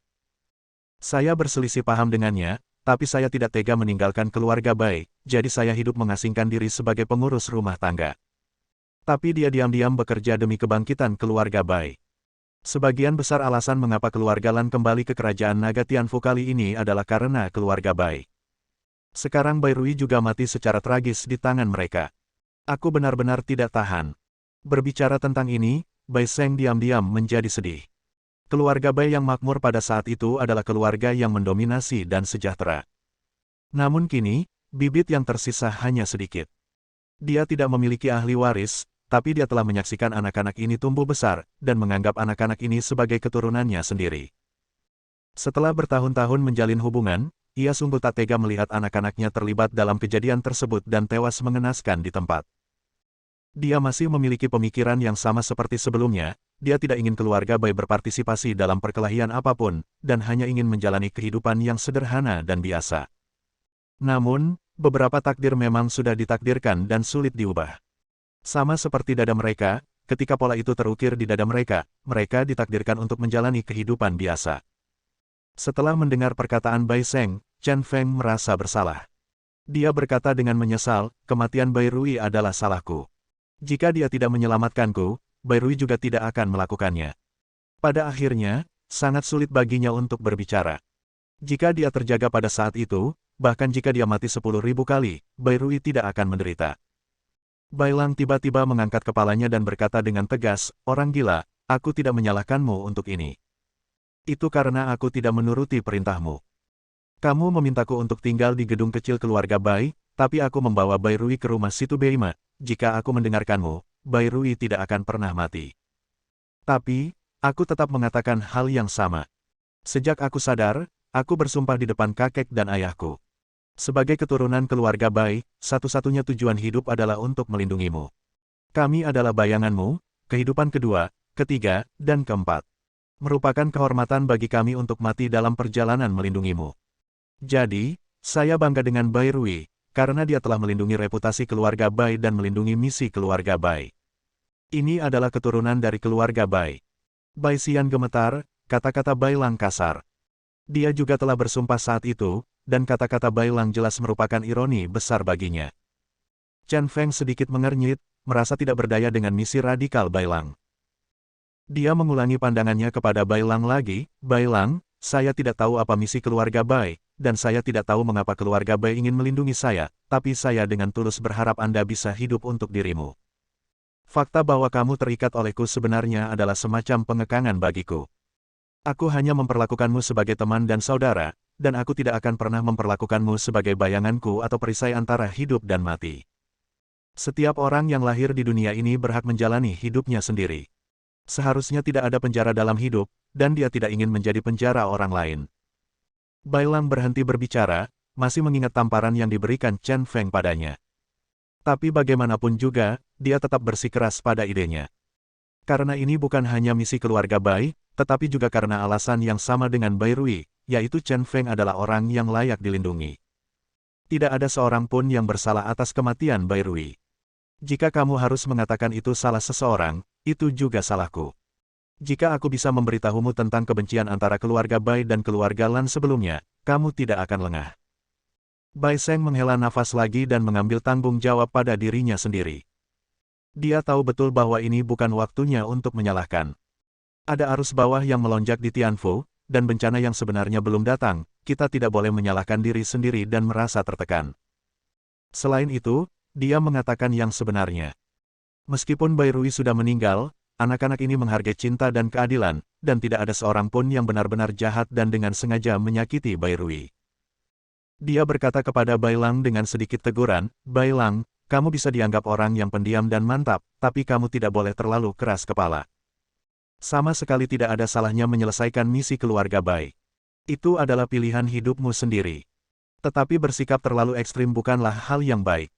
Saya berselisih paham dengannya, tapi saya tidak tega meninggalkan keluarga Bai, jadi saya hidup mengasingkan diri sebagai pengurus rumah tangga. Tapi dia diam-diam bekerja demi kebangkitan keluarga Bai. Sebagian besar alasan mengapa keluarga Lan kembali ke kerajaan Naga Tianfu kali ini adalah karena keluarga Bai. Sekarang Bai Rui juga mati secara tragis di tangan mereka. Aku benar-benar tidak tahan. Berbicara tentang ini, Bai Seng diam-diam menjadi sedih. Keluarga Bai yang makmur pada saat itu adalah keluarga yang mendominasi dan sejahtera. Namun kini, bibit yang tersisa hanya sedikit. Dia tidak memiliki ahli waris, tapi dia telah menyaksikan anak-anak ini tumbuh besar, dan menganggap anak-anak ini sebagai keturunannya sendiri. Setelah bertahun-tahun menjalin hubungan, ia sungguh tak tega melihat anak-anaknya terlibat dalam kejadian tersebut dan tewas mengenaskan di tempat. Dia masih memiliki pemikiran yang sama seperti sebelumnya, dia tidak ingin keluarga Bai berpartisipasi dalam perkelahian apapun, dan hanya ingin menjalani kehidupan yang sederhana dan biasa. Namun, beberapa takdir memang sudah ditakdirkan dan sulit diubah. Sama seperti dada mereka, ketika pola itu terukir di dada mereka, mereka ditakdirkan untuk menjalani kehidupan biasa. Setelah mendengar perkataan Bai Seng, Chen Feng merasa bersalah. Dia berkata dengan menyesal, kematian Bai Rui adalah salahku. Jika dia tidak menyelamatkanku, Bai Rui juga tidak akan melakukannya. Pada akhirnya, sangat sulit baginya untuk berbicara. Jika dia terjaga pada saat itu, bahkan jika dia mati 10.000 kali, Bai Rui tidak akan menderita. Bai Lang tiba-tiba mengangkat kepalanya dan berkata dengan tegas, orang gila, aku tidak menyalahkanmu untuk ini. Itu karena aku tidak menuruti perintahmu. Kamu memintaku untuk tinggal di gedung kecil keluarga Bai, tapi aku membawa Bai Rui ke rumah Situ Beima. Jika aku mendengarkanmu, Bai Rui tidak akan pernah mati. Tapi, aku tetap mengatakan hal yang sama. Sejak aku sadar, aku bersumpah di depan kakek dan ayahku. Sebagai keturunan keluarga Bai, satu-satunya tujuan hidup adalah untuk melindungimu. Kami adalah bayanganmu, kehidupan kedua, ketiga, dan keempat. Merupakan kehormatan bagi kami untuk mati dalam perjalanan melindungimu. Jadi, saya bangga dengan Bai Rui, karena dia telah melindungi reputasi keluarga Bai dan melindungi misi keluarga Bai. Ini adalah keturunan dari keluarga Bai. Bai Xian gemetar, kata-kata Bai Lang kasar. Dia juga telah bersumpah saat itu, dan kata-kata Bai Lang jelas merupakan ironi besar baginya. Chen Feng sedikit mengernyit, merasa tidak berdaya dengan misi radikal Bai Lang. Dia mengulangi pandangannya kepada Bai Lang lagi, Bai Lang, saya tidak tahu apa misi keluarga Bai, dan saya tidak tahu mengapa keluarga Bai ingin melindungi saya, tapi saya dengan tulus berharap Anda bisa hidup untuk dirimu. Fakta bahwa kamu terikat olehku sebenarnya adalah semacam pengekangan bagiku. Aku hanya memperlakukanmu sebagai teman dan saudara, dan aku tidak akan pernah memperlakukanmu sebagai bayanganku atau perisai antara hidup dan mati. Setiap orang yang lahir di dunia ini berhak menjalani hidupnya sendiri. Seharusnya tidak ada penjara dalam hidup, dan dia tidak ingin menjadi penjara orang lain. Bailang berhenti berbicara, masih mengingat tamparan yang diberikan Chen Feng padanya. Tapi bagaimanapun juga, dia tetap bersikeras pada idenya. Karena ini bukan hanya misi keluarga Bai, tetapi juga karena alasan yang sama dengan Bai Rui, yaitu Chen Feng adalah orang yang layak dilindungi. Tidak ada seorang pun yang bersalah atas kematian Bai Rui. Jika kamu harus mengatakan itu salah seseorang, itu juga salahku. Jika aku bisa memberitahumu tentang kebencian antara keluarga Bai dan keluarga Lan sebelumnya, kamu tidak akan lengah. Bai Seng menghela nafas lagi dan mengambil tanggung jawab pada dirinya sendiri. Dia tahu betul bahwa ini bukan waktunya untuk menyalahkan. Ada arus bawah yang melonjak di Tianfu, dan bencana yang sebenarnya belum datang, kita tidak boleh menyalahkan diri sendiri dan merasa tertekan. Selain itu, dia mengatakan yang sebenarnya. Meskipun Bai Rui sudah meninggal, anak-anak ini menghargai cinta dan keadilan, dan tidak ada seorang pun yang benar-benar jahat dan dengan sengaja menyakiti Bai Rui. Dia berkata kepada Bai Lang dengan sedikit teguran, "Bai Lang, kamu bisa dianggap orang yang pendiam dan mantap, tapi kamu tidak boleh terlalu keras kepala. Sama sekali tidak ada salahnya menyelesaikan misi keluarga Bai. Itu adalah pilihan hidupmu sendiri. Tetapi bersikap terlalu ekstrim bukanlah hal yang baik.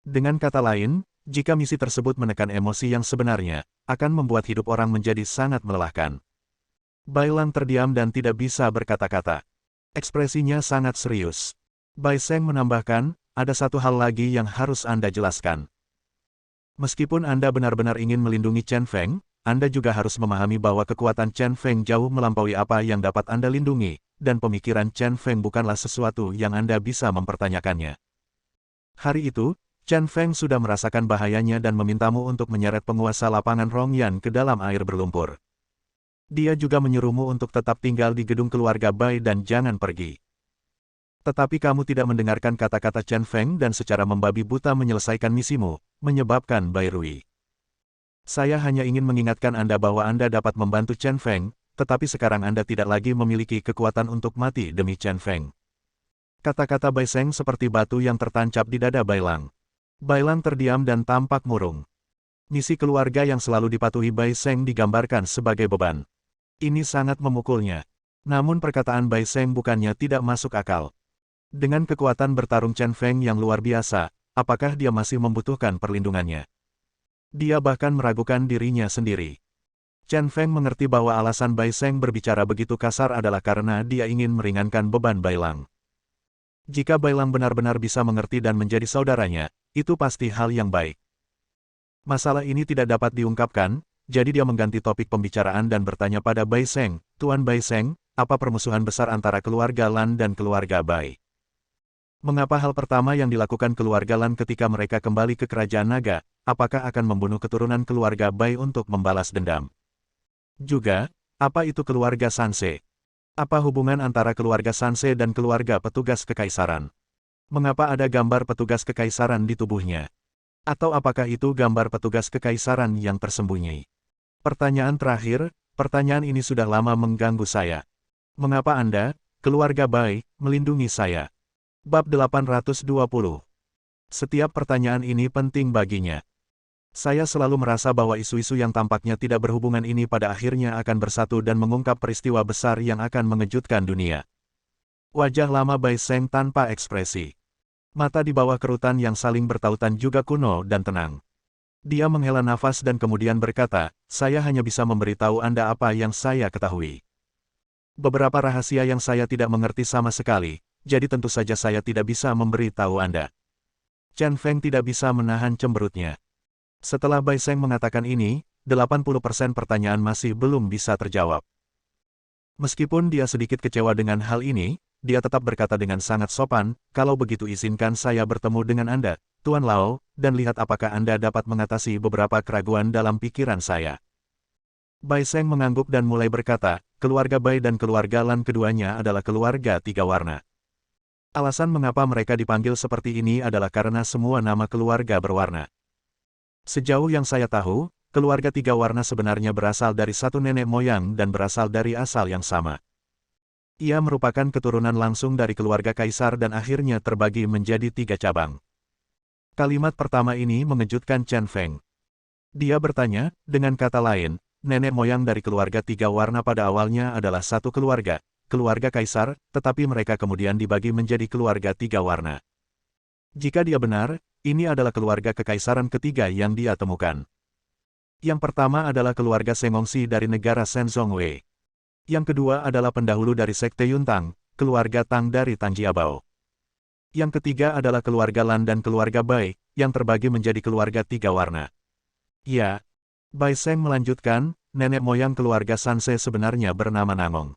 Dengan kata lain, jika misi tersebut menekan emosi yang sebenarnya, akan membuat hidup orang menjadi sangat melelahkan." Bai Lang terdiam dan tidak bisa berkata-kata. Ekspresinya sangat serius. Bai Seng menambahkan, ada satu hal lagi yang harus Anda jelaskan. Meskipun Anda benar-benar ingin melindungi Chen Feng, Anda juga harus memahami bahwa kekuatan Chen Feng jauh melampaui apa yang dapat Anda lindungi, dan pemikiran Chen Feng bukanlah sesuatu yang Anda bisa mempertanyakannya. Hari itu, Chen Feng sudah merasakan bahayanya dan memintamu untuk menyeret penguasa lapangan Rongyan ke dalam air berlumpur. Dia juga menyuruhmu untuk tetap tinggal di gedung keluarga Bai dan jangan pergi. Tetapi kamu tidak mendengarkan kata-kata Chen Feng dan secara membabi buta menyelesaikan misimu, menyebabkan Bai Rui. Saya hanya ingin mengingatkan Anda bahwa Anda dapat membantu Chen Feng, tetapi sekarang Anda tidak lagi memiliki kekuatan untuk mati demi Chen Feng. Kata-kata Bai Seng seperti batu yang tertancap di dada Bai Lang. Bai Lang terdiam dan tampak murung. Misi keluarga yang selalu dipatuhi Bai Seng digambarkan sebagai beban. Ini sangat memukulnya. Namun perkataan Bai Seng bukannya tidak masuk akal. Dengan kekuatan bertarung Chen Feng yang luar biasa, apakah dia masih membutuhkan perlindungannya? Dia bahkan meragukan dirinya sendiri. Chen Feng mengerti bahwa alasan Bai Seng berbicara begitu kasar adalah karena dia ingin meringankan beban Bai Lang. Jika Bai Lang benar-benar bisa mengerti dan menjadi saudaranya, itu pasti hal yang baik. Masalah ini tidak dapat diungkapkan, jadi dia mengganti topik pembicaraan dan bertanya pada Bai Seng, "Tuan Bai Seng, apa permusuhan besar antara keluarga Lan dan keluarga Bai? Mengapa hal pertama yang dilakukan keluarga Lan ketika mereka kembali ke kerajaan naga, apakah akan membunuh keturunan keluarga Bai untuk membalas dendam? Juga, apa itu keluarga Sanse? Apa hubungan antara keluarga Sanse dan keluarga petugas kekaisaran? Mengapa ada gambar petugas kekaisaran di tubuhnya? Atau apakah itu gambar petugas kekaisaran yang tersembunyi? Pertanyaan terakhir, pertanyaan ini sudah lama mengganggu saya. Mengapa Anda, keluarga Bai, melindungi saya?" Bab 820. Setiap pertanyaan ini penting baginya. Saya selalu merasa bahwa isu-isu yang tampaknya tidak berhubungan ini pada akhirnya akan bersatu dan mengungkap peristiwa besar yang akan mengejutkan dunia. Wajah lama Bai Seng tanpa ekspresi. Mata di bawah kerutan yang saling bertautan juga kuno dan tenang. Dia menghela nafas dan kemudian berkata, "Saya hanya bisa memberitahu Anda apa yang saya ketahui. Beberapa rahasia yang saya tidak mengerti sama sekali, jadi tentu saja saya tidak bisa memberitahu Anda." Chen Feng tidak bisa menahan cemberutnya. Setelah Bai Seng mengatakan ini, 80% pertanyaan masih belum bisa terjawab. Meskipun dia sedikit kecewa dengan hal ini, dia tetap berkata dengan sangat sopan, "Kalau begitu izinkan saya bertemu dengan Anda, Tuan Lao, dan lihat apakah Anda dapat mengatasi beberapa keraguan dalam pikiran saya." Bai Seng mengangguk dan mulai berkata, keluarga Bai dan keluarga Lan keduanya adalah keluarga tiga warna. Alasan mengapa mereka dipanggil seperti ini adalah karena semua nama keluarga berwarna. Sejauh yang saya tahu, keluarga tiga warna sebenarnya berasal dari satu nenek moyang dan berasal dari asal yang sama. Ia merupakan keturunan langsung dari keluarga kaisar dan akhirnya terbagi menjadi tiga cabang. Kalimat pertama ini mengejutkan Chen Feng. Dia bertanya, dengan kata lain, nenek moyang dari keluarga tiga warna pada awalnya adalah satu keluarga, keluarga kaisar, tetapi mereka kemudian dibagi menjadi keluarga tiga warna. Jika dia benar, ini adalah keluarga kekaisaran ketiga yang dia temukan. Yang pertama adalah keluarga Sengongxi dari negara Shenzongwei. Yang kedua adalah pendahulu dari sekte Yuntang, keluarga Tang dari Tangjiabao. Yang ketiga adalah keluarga Lan dan keluarga Bai, yang terbagi menjadi keluarga tiga warna. Ya, Bai Seng melanjutkan, nenek moyang keluarga Sanse sebenarnya bernama Nangong.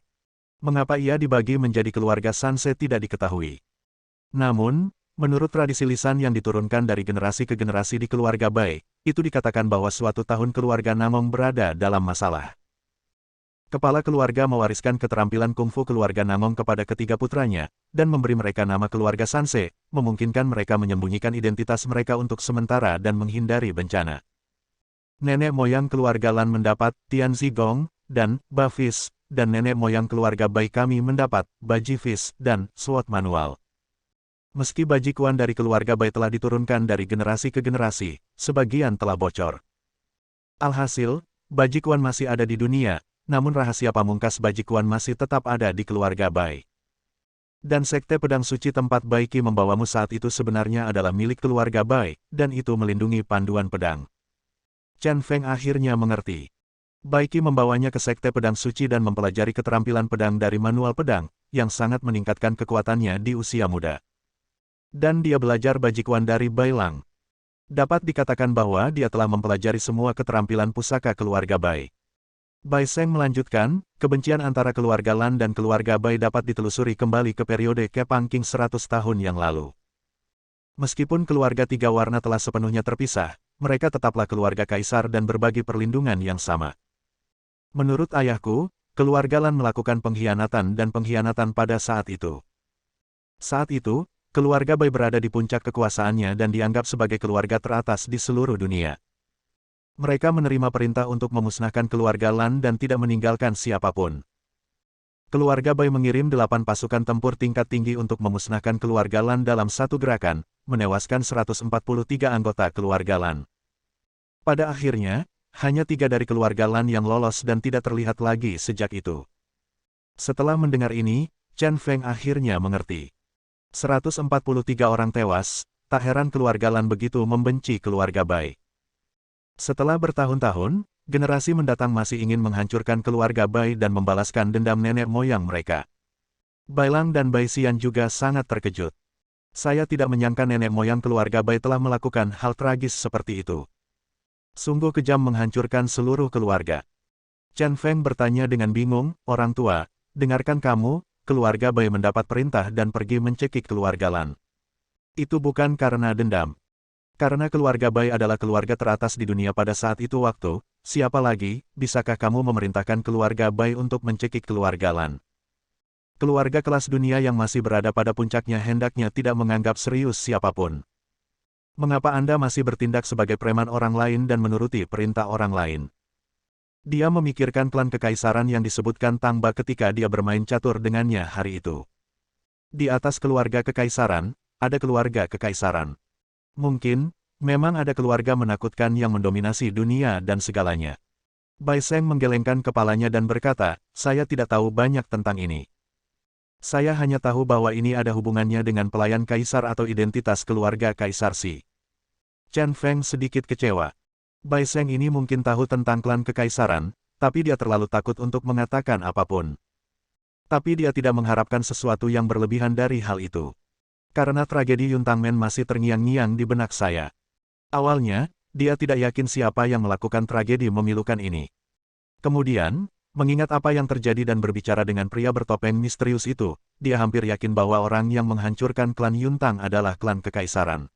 Mengapa ia dibagi menjadi keluarga Sanse tidak diketahui. Namun, menurut tradisi lisan yang diturunkan dari generasi ke generasi di keluarga Bai, itu dikatakan bahwa suatu tahun keluarga Nangong berada dalam masalah. Kepala keluarga mewariskan keterampilan kungfu keluarga Nangong kepada ketiga putranya, dan memberi mereka nama keluarga Sanse, memungkinkan mereka menyembunyikan identitas mereka untuk sementara dan menghindari bencana. Nenek moyang keluarga Lan mendapat Tianzi Gong dan Ba Fis, dan nenek moyang keluarga Bai kami mendapat Baji Fis dan Sword Manual. Meski Baji Kuan dari keluarga Bai telah diturunkan dari generasi ke generasi, sebagian telah bocor. Alhasil, Baji Kuan masih ada di dunia, namun rahasia pamungkas Baji Kuan masih tetap ada di keluarga Bai. Dan sekte pedang suci tempat Bai Qi membawamu saat itu sebenarnya adalah milik keluarga Bai, dan itu melindungi panduan pedang. Chen Feng akhirnya mengerti. Bai Qi membawanya ke sekte pedang suci dan mempelajari keterampilan pedang dari manual pedang, yang sangat meningkatkan kekuatannya di usia muda. Dan dia belajar Baji Kuan dari Bai Lang. Dapat dikatakan bahwa dia telah mempelajari semua keterampilan pusaka keluarga Bai. Bai Seng melanjutkan, kebencian antara keluarga Lan dan keluarga Bai dapat ditelusuri kembali ke periode Kepang King 100 tahun yang lalu. Meskipun keluarga tiga warna telah sepenuhnya terpisah, mereka tetaplah keluarga kaisar dan berbagi perlindungan yang sama. Menurut ayahku, keluarga Lan melakukan pengkhianatan dan pengkhianatan pada saat itu. Saat itu, keluarga Bai berada di puncak kekuasaannya dan dianggap sebagai keluarga teratas di seluruh dunia. Mereka menerima perintah untuk memusnahkan keluarga Lan dan tidak meninggalkan siapapun. Keluarga Bai mengirim 8 pasukan tempur tingkat tinggi untuk memusnahkan keluarga Lan dalam satu gerakan, menewaskan 143 anggota keluarga Lan. Pada akhirnya, hanya 3 dari keluarga Lan yang lolos dan tidak terlihat lagi sejak itu. Setelah mendengar ini, Chen Feng akhirnya mengerti. 143 orang tewas, tak heran keluarga Lan begitu membenci keluarga Bai. Setelah bertahun-tahun, generasi mendatang masih ingin menghancurkan keluarga Bai dan membalaskan dendam nenek moyang mereka. Bai Lang dan Bai Xian juga sangat terkejut. Saya tidak menyangka nenek moyang keluarga Bai telah melakukan hal tragis seperti itu. Sungguh kejam menghancurkan seluruh keluarga. Chen Feng bertanya dengan bingung, orang tua, dengarkan kamu, keluarga Bai mendapat perintah dan pergi mencekik keluarga Lan. Itu bukan karena dendam. Karena keluarga Bai adalah keluarga teratas di dunia pada saat itu waktu, siapa lagi, bisakah kamu memerintahkan keluarga Bai untuk mencekik keluarga Lan? Keluarga kelas dunia yang masih berada pada puncaknya hendaknya tidak menganggap serius siapapun. Mengapa Anda masih bertindak sebagai preman orang lain dan menuruti perintah orang lain? Dia memikirkan klan kekaisaran yang disebutkan Tang Ba ketika dia bermain catur dengannya hari itu. Di atas keluarga kekaisaran, ada keluarga kekaisaran. Mungkin, memang ada keluarga menakutkan yang mendominasi dunia dan segalanya. Bai Seng menggelengkan kepalanya dan berkata, saya tidak tahu banyak tentang ini. Saya hanya tahu bahwa ini ada hubungannya dengan pelayan kaisar atau identitas keluarga kaisar Si. Chen Feng sedikit kecewa. Bai Seng ini mungkin tahu tentang klan kekaisaran, tapi dia terlalu takut untuk mengatakan apapun. Tapi dia tidak mengharapkan sesuatu yang berlebihan dari hal itu. Karena tragedi Yuntangmen masih terngiang-ngiang di benak saya. Awalnya, dia tidak yakin siapa yang melakukan tragedi memilukan ini. Kemudian, mengingat apa yang terjadi dan berbicara dengan pria bertopeng misterius itu, dia hampir yakin bahwa orang yang menghancurkan klan Yuntang adalah klan kekaisaran.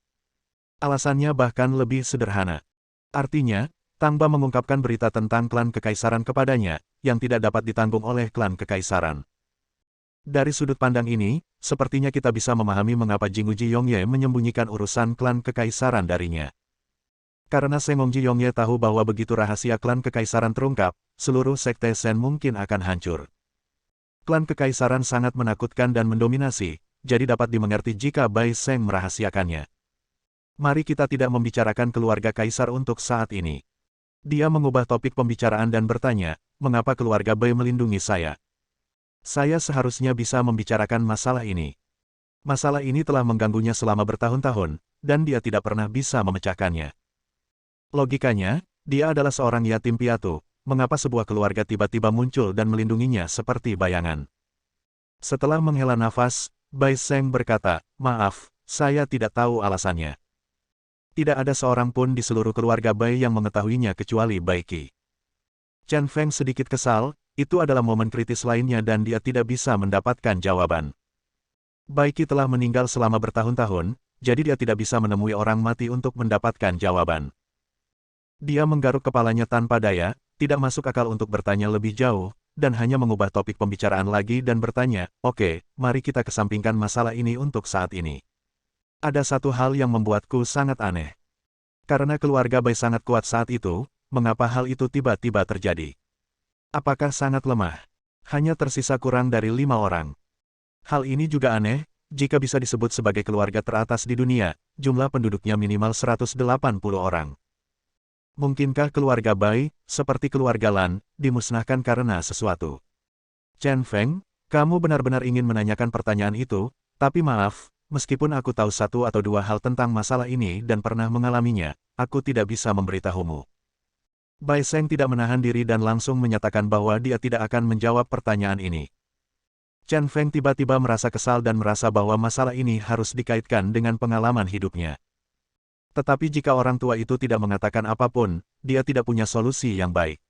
Alasannya bahkan lebih sederhana. Artinya, Tang Ba mengungkapkan berita tentang klan kekaisaran kepadanya, yang tidak dapat ditanggung oleh klan kekaisaran. Dari sudut pandang ini, sepertinya kita bisa memahami mengapa Jinguji Yongye menyembunyikan urusan klan kekaisaran darinya. Karena Seng Ongjiyongye tahu bahwa begitu rahasia klan kekaisaran terungkap, seluruh sekte Shen mungkin akan hancur. Klan kekaisaran sangat menakutkan dan mendominasi, jadi dapat dimengerti jika Bai Seng merahasiakannya. Mari kita tidak membicarakan keluarga kaisar untuk saat ini. Dia mengubah topik pembicaraan dan bertanya, mengapa keluarga Bai melindungi saya? Saya seharusnya bisa membicarakan masalah ini. Masalah ini telah mengganggunya selama bertahun-tahun, dan dia tidak pernah bisa memecahkannya. Logikanya, dia adalah seorang yatim piatu, mengapa sebuah keluarga tiba-tiba muncul dan melindunginya seperti bayangan. Setelah menghela nafas, Bai Seng berkata, maaf, saya tidak tahu alasannya. Tidak ada seorang pun di seluruh keluarga Bai yang mengetahuinya kecuali Bai Qi. Chen Feng sedikit kesal, itu adalah momen kritis lainnya dan dia tidak bisa mendapatkan jawaban. Bai Qi telah meninggal selama bertahun-tahun, jadi dia tidak bisa menemui orang mati untuk mendapatkan jawaban. Dia menggaruk kepalanya tanpa daya, tidak masuk akal untuk bertanya lebih jauh, dan hanya mengubah topik pembicaraan lagi dan bertanya, oke, mari kita kesampingkan masalah ini untuk saat ini. Ada satu hal yang membuatku sangat aneh. Karena keluarga Bai sangat kuat saat itu, mengapa hal itu tiba-tiba terjadi? Apakah sangat lemah? Hanya tersisa kurang dari 5 orang. Hal ini juga aneh, jika bisa disebut sebagai keluarga teratas di dunia, jumlah penduduknya minimal 180 orang. Mungkinkah keluarga Bai, seperti keluarga Lan, dimusnahkan karena sesuatu? Chen Feng, kamu benar-benar ingin menanyakan pertanyaan itu, tapi maaf, meskipun aku tahu satu atau dua hal tentang masalah ini dan pernah mengalaminya, aku tidak bisa memberitahumu. Bai Seng tidak menahan diri dan langsung menyatakan bahwa dia tidak akan menjawab pertanyaan ini. Chen Feng tiba-tiba merasa kesal dan merasa bahwa masalah ini harus dikaitkan dengan pengalaman hidupnya. Tetapi jika orang tua itu tidak mengatakan apapun, dia tidak punya solusi yang baik.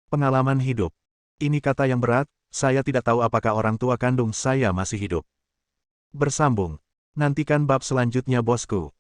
Pengalaman hidup. Ini kata yang berat, saya tidak tahu apakah orang tua kandung saya masih hidup. Bersambung. Nantikan bab selanjutnya bosku.